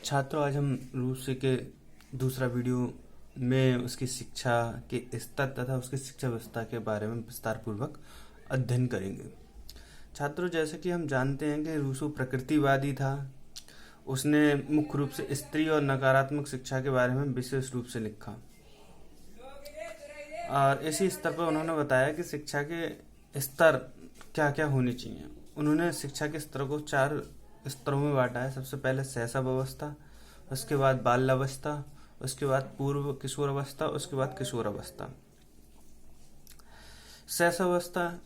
छात्रों, आज हम रूसी के दूसरा वीडियो में उसकी शिक्षा के स्तर तथा उसकी शिक्षा व्यवस्था के बारे में विस्तार पूर्वक अध्ययन करेंगे। छात्रों, जैसे कि हम जानते हैं कि रूसो प्रकृतिवादी था। उसने मुख्य रूप से स्त्री और नकारात्मक शिक्षा के बारे में विशेष रूप से लिखा और इसी स्तर पर उन्होंने बताया कि शिक्षा के स्तर क्या क्या होने चाहिए। उन्होंने शिक्षा के स्तरों को 4 स्तरों में बांटा है। सबसे पहले शैशव अवस्था, उसके बाद बाल्यावस्था, उसके बाद पूर्व किशोर अवस्था, उसके बाद किशोर अवस्था। शैशव अवस्था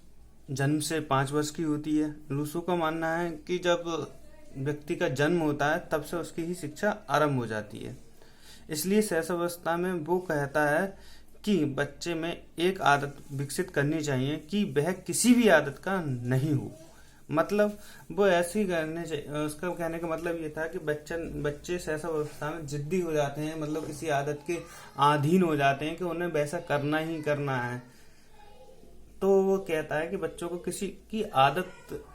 जन्म से 5 वर्ष की होती है। रूसो का मानना है कि जब व्यक्ति का जन्म होता है तब से उसकी ही शिक्षा आरंभ हो जाती है। इसलिए शैशव अवस्था में वो कहता है कि बच्चे में एक आदत विकसित करनी चाहिए कि वह किसी भी आदत का नहीं हो। मतलब वो ऐसे ही करने चाहिए। उसका कहने का मतलब ये था कि बच्चे शैशव अवस्था में जिद्दी हो जाते हैं, मतलब किसी आदत के अधीन हो जाते हैं कि उन्हें वैसा करना ही करना है। तो वो कहता है कि बच्चों को किसी की आदत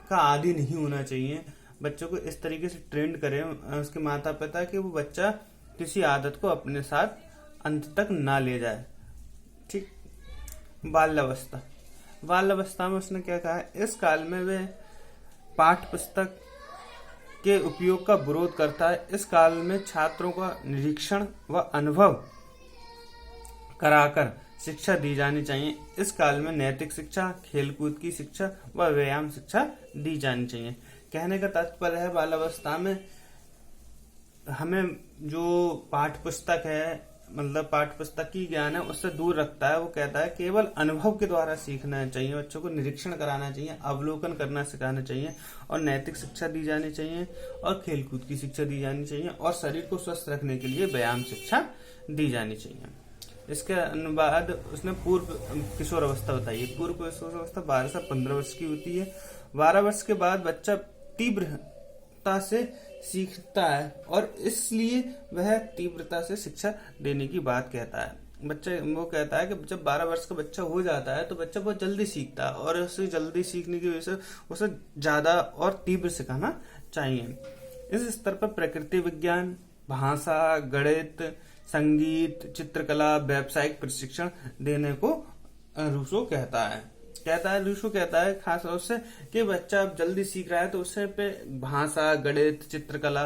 का आदी नहीं होना चाहिए। बच्चों को इस तरीके से ट्रेंड करें उसके माता पिता कि वो बच्चा किसी आदत को अपने साथ अंत तक ना ले जाए। ठीक। बाल्यावस्था, बाल्यावस्था में उसने क्या कहा है, इस काल में वे पाठ्य पुस्तक के उपयोग का विरोध करता है। इस काल में छात्रों का निरीक्षण व अनुभव कराकर शिक्षा दी जानी चाहिए। इस काल में नैतिक शिक्षा, खेलकूद की शिक्षा व व्यायाम शिक्षा दी जानी चाहिए। कहने का तात्पर्य है बाल्यावस्था में हमें जो पाठ्य पुस्तक है, मतलब पाठ्य पुस्तक की ज्ञान है, उससे दूर रखता है। वो कहता है केवल अनुभव के द्वारा सीखना चाहिए। बच्चों को निरीक्षण कराना चाहिए, अवलोकन करना सिखाना चाहिए और नैतिक शिक्षा दी जानी चाहिए और खेलकूद की शिक्षा दी जानी चाहिए और शरीर को स्वस्थ रखने के लिए व्यायाम शिक्षा दी जानी चाहिए। इसके बाद उसने पूर्व किशोर अवस्था बताई है। पूर्व किशोर अवस्था 12 से 15 वर्ष की होती है। 12 वर्ष के बाद बच्चा तीव्रता से सीखता है और इसलिए वह तीव्रता से शिक्षा देने की बात कहता है। बच्चे वो कहता है कि जब 12 वर्ष का बच्चा हो जाता है तो बच्चा बहुत जल्दी सीखता है और उसे जल्दी सीखने की वजह से उसे ज्यादा और तीव्र सिखाना चाहिए। इस स्तर पर प्रकृति विज्ञान, भाषा, गणित, संगीत, चित्रकला, व्यावसायिक प्रशिक्षण देने को रूसो कहता है। रूसो कहता है खास तौर से कि बच्चा अब जल्दी सीख रहा है तो उससे पे भाषा, गणित, चित्रकला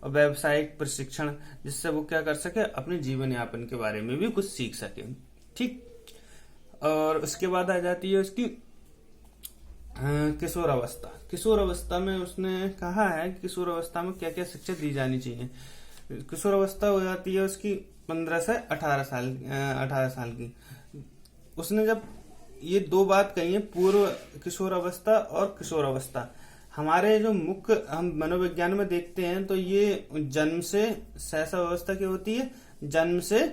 और व्यावसायिक प्रशिक्षण, जिससे वो क्या कर सके, अपने जीवन यापन के बारे में भी कुछ सीख सके। ठीक। और उसके बाद आ जाती है उसकी किशोर अवस्था। किशोर अवस्था में उसने कहा है कि किशोर अवस्था में क्या क्या शिक्षा दी जानी चाहिए। किशोर अवस्था हो जाती है उसकी 15 से 18 साल की। उसने जब ये 2 बात कही है, पूर्व किशोर अवस्था और किशोर अवस्था, हमारे जो मुख्य हम मनोविज्ञान में देखते हैं तो ये जन्म से शैशव अवस्था की होती है, जन्म से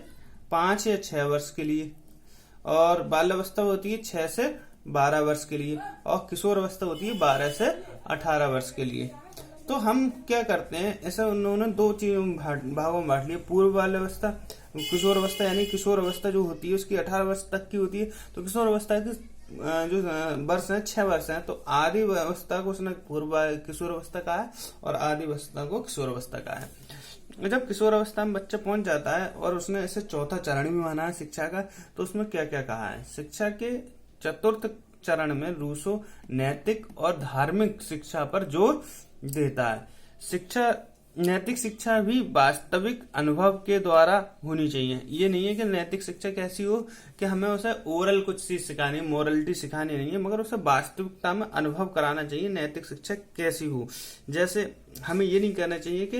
5 या 6 वर्ष के लिए, और बाल्यावस्था होती है 6 से 12 वर्ष के लिए, और किशोर अवस्था होती है 12 से 18 वर्ष के लिए। तो हम क्या करते हैं, ऐसा उन्होंने 2 भागों में बांट लिया। पूर्व बाल्यावस्था, किशोर अवस्था, यानी किशोर अवस्था जो होती है उसकी 18 वर्ष तक की होती है। तो किशोर अवस्था की जो वर्ष है 6 वर्ष है। तो आदि अवस्था को उसने पूर्व किशोर अवस्था कहा है और आदि अवस्था को किशोर अवस्था कहा है। जब किशोर अवस्था में बच्चा पहुंच जाता है और उसने इसे चौथा चरण भी माना है शिक्षा का, तो उसमें क्या क्या कहा है। शिक्षा के चतुर्थ चरण में रूसो नैतिक और धार्मिक शिक्षा पर जोर देता है। नैतिक शिक्षा भी वास्तविक अनुभव के द्वारा होनी चाहिए। ये नहीं है कि नैतिक शिक्षा कैसी हो कि हमें उसे ओरल कुछ चीज सिखानी, मोरलिटी सिखानी नहीं है, मगर उसे वास्तविकता में अनुभव कराना चाहिए नैतिक शिक्षा कैसी हो। जैसे हमें ये नहीं करना चाहिए कि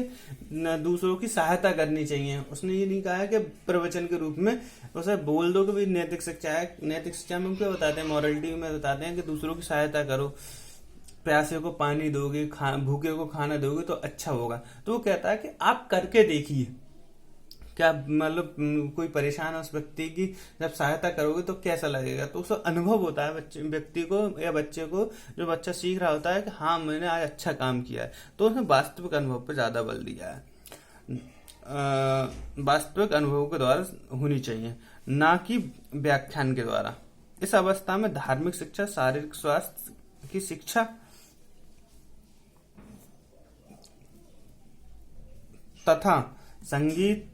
दूसरों की सहायता करनी चाहिए। उसने ये नहीं कहा है कि प्रवचन के रूप में उसे बोल दो कि भाई नैतिक शिक्षा है। नैतिक शिक्षा में क्या बताते हैं, मोरलिटी में बताते हैं कि दूसरों की सहायता करो, प्यासे को पानी दोगे, भूखे को खाना दोगे तो अच्छा होगा। तो वो कहता है कि आप करके देखिए, क्या मतलब कोई परेशान है उस व्यक्ति की, जब सहायता करोगे तो कैसा लगेगा। तो उसको अनुभव होता है व्यक्ति को या बच्चे को, जो बच्चा सीख रहा होता है कि हाँ मैंने आज अच्छा काम किया है। तो उसने वास्तविक अनुभव पर ज्यादा बल दिया है। वास्तविक अनुभव के द्वारा होनी चाहिए, ना कि व्याख्यान के द्वारा। इस अवस्था में धार्मिक शिक्षा, शारीरिक स्वास्थ्य की शिक्षा तथा संगीत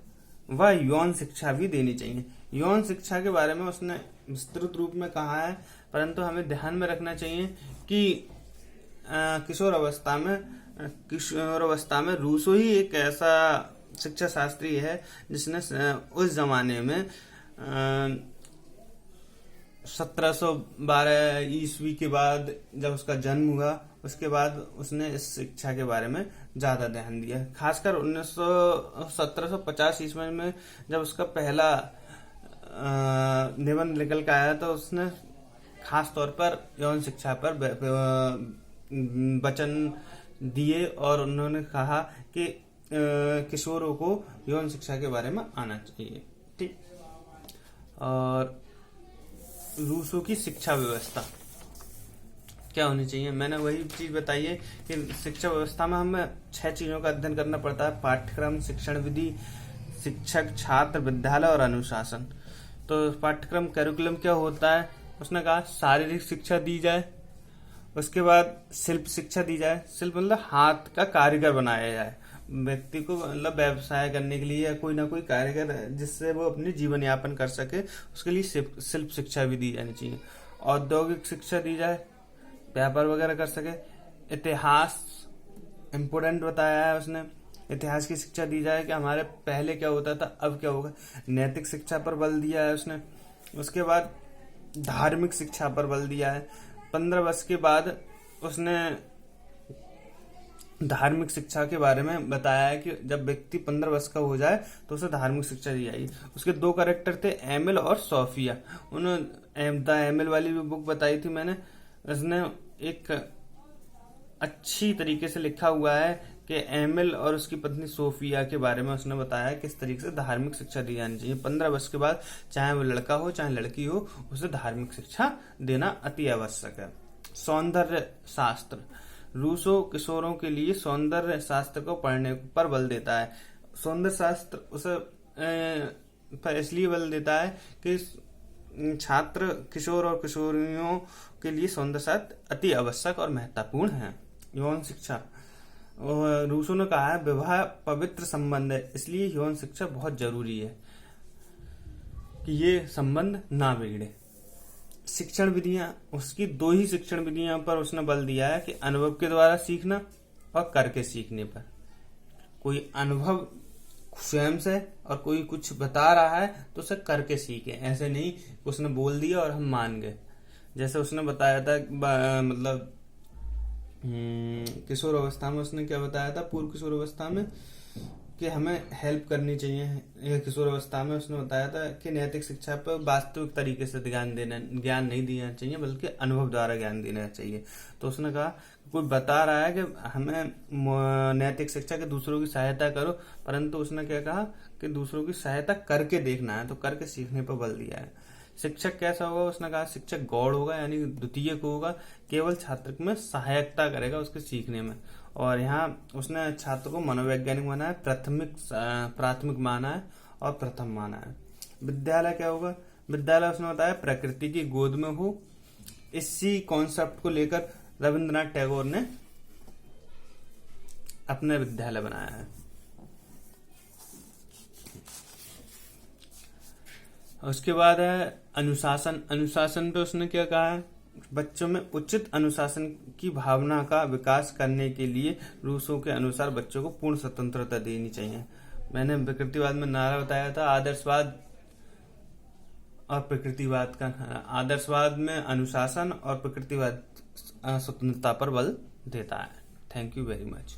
व यौन शिक्षा भी देनी चाहिए। यौन शिक्षा के बारे में उसने विस्तृत रूप में कहा है, परंतु हमें ध्यान में रखना चाहिए कि किशोर अवस्था में रूसो ही एक ऐसा शिक्षा शास्त्री है जिसने उस जमाने में 1712 ईस्वी के बाद जब उसका जन्म हुआ, उसके बाद उसने इस शिक्षा के बारे में ज्यादा ध्यान दिया। खासकर 1750 ईस्वी में जब उसका पहला निबंध निकल के आया तो उसने खास तौर पर यौन शिक्षा पर वचन दिए और उन्होंने कहा कि किशोरों को यौन शिक्षा के बारे में आना चाहिए। ठीक। और रूसो की शिक्षा व्यवस्था क्या होनी चाहिए, मैंने वही चीज बताई है कि शिक्षा व्यवस्था में हमें 6 चीजों का अध्ययन करना पड़ता है: पाठ्यक्रम, शिक्षण विधि, शिक्षक, छात्र, विद्यालय और अनुशासन। तो पाठ्यक्रम कैरिकुलम क्या होता है, उसने कहा शारीरिक शिक्षा दी जाए, उसके बाद शिल्प शिक्षा दी जाए। शिल्प मतलब हाथ का कारीगर बनाया जाए, व्यक्ति को मतलब व्यवसाय करने के लिए या कोई ना कोई कारीगर जिससे वो अपनी जीवन यापन कर सके, उसके लिए शिल्प शिक्षा भी दी जानी चाहिए। औद्योगिक शिक्षा दी जाए, व्यापार वगैरह कर सके। इतिहास इम्पोर्टेंट बताया है उसने, इतिहास की शिक्षा दी जाए कि हमारे पहले क्या होता था, अब क्या होगा। नैतिक शिक्षा पर बल दिया है उसने। उसके बाद धार्मिक शिक्षा पर बल दिया है। 15 वर्ष के बाद उसने धार्मिक शिक्षा के बारे में बताया है कि जब व्यक्ति 15 वर्ष का हो जाए तो उसे धार्मिक शिक्षा दी जाएगी। उसके 2 कैरेक्टर थे, एमिल और सोफिया। उन्होंने द एमिल वाली भी बुक बताई थी मैंने। उसने एक अच्छी तरीके से लिखा हुआ है कि एमिल और उसकी पत्नी सोफिया के बारे में उसने बताया किस तरीके से धार्मिक शिक्षा दी जानी चाहिए। 15 वर्ष के बाद चाहे वो लड़का हो चाहे लड़की हो, उसे धार्मिक शिक्षा देना अति आवश्यक है। सौंदर्य शास्त्र, रूसो किशोरों के लिए सौंदर्य शास्त्र को पढ़ने पर बल देता है। सौंदर्य शास्त्र उसे पर इसलिए बल देता है कि छात्र, किशोर और किशोरियों के लिए सौंदर्य शास्त्र अति आवश्यक और महत्वपूर्ण है। यौन शिक्षा, रूसो ने कहा है विवाह पवित्र संबंध है, इसलिए यौन शिक्षा बहुत जरूरी है कि ये संबंध ना बिगड़े। शिक्षण विधियां, उसकी 2 ही शिक्षण विधियां पर उसने बल दिया है कि अनुभव के द्वारा सीखना और करके सीखने पर। कोई अनुभव स्वयं से और कोई कुछ बता रहा है तो उसे करके सीखे, ऐसे नहीं उसने बोल दिया और हम मान गए। जैसे उसने बताया था मतलब किशोर अवस्था में उसने क्या बताया था, पूर्व किशोर अवस्था में कि हमें हेल्प करनी चाहिए। किशोर अवस्था में उसने बताया था कि नैतिक शिक्षा पर वास्तविक तरीके से ज्ञान नहीं देना चाहिए, बल्कि अनुभव द्वारा ज्ञान देना चाहिए। तो उसने कहा कोई बता रहा है कि हमें नैतिक शिक्षा के दूसरों की सहायता करो, परंतु उसने क्या कहा कि दूसरों की सहायता करके देखना है, तो करके सीखने पर बल दिया है। शिक्षक कैसा होगा, उसने कहा शिक्षक गौड़ होगा, यानी द्वितीयक होगा, केवल छात्र में सहायता करेगा उसके सीखने में। और यहाँ उसने छात्र को मनोवैज्ञानिक माना है, प्राथमिक माना है और प्रथम माना है। विद्यालय क्या होगा, विद्यालय उसने बताया प्रकृति की गोद में हो। इसी कॉन्सेप्ट को लेकर रविंद्रनाथ टैगोर ने अपना विद्यालय बनाया है। उसके बाद है अनुशासन। अनुशासन पे उसने क्या कहा है, बच्चों में उचित अनुशासन की भावना का विकास करने के लिए रूसो के अनुसार बच्चों को पूर्ण स्वतंत्रता देनी चाहिए। मैंने प्रकृतिवाद में नारा बताया था, आदर्शवाद और प्रकृतिवाद का। आदर्शवाद में अनुशासन और प्रकृतिवाद स्वतंत्रता पर बल देता है। Thank you very much.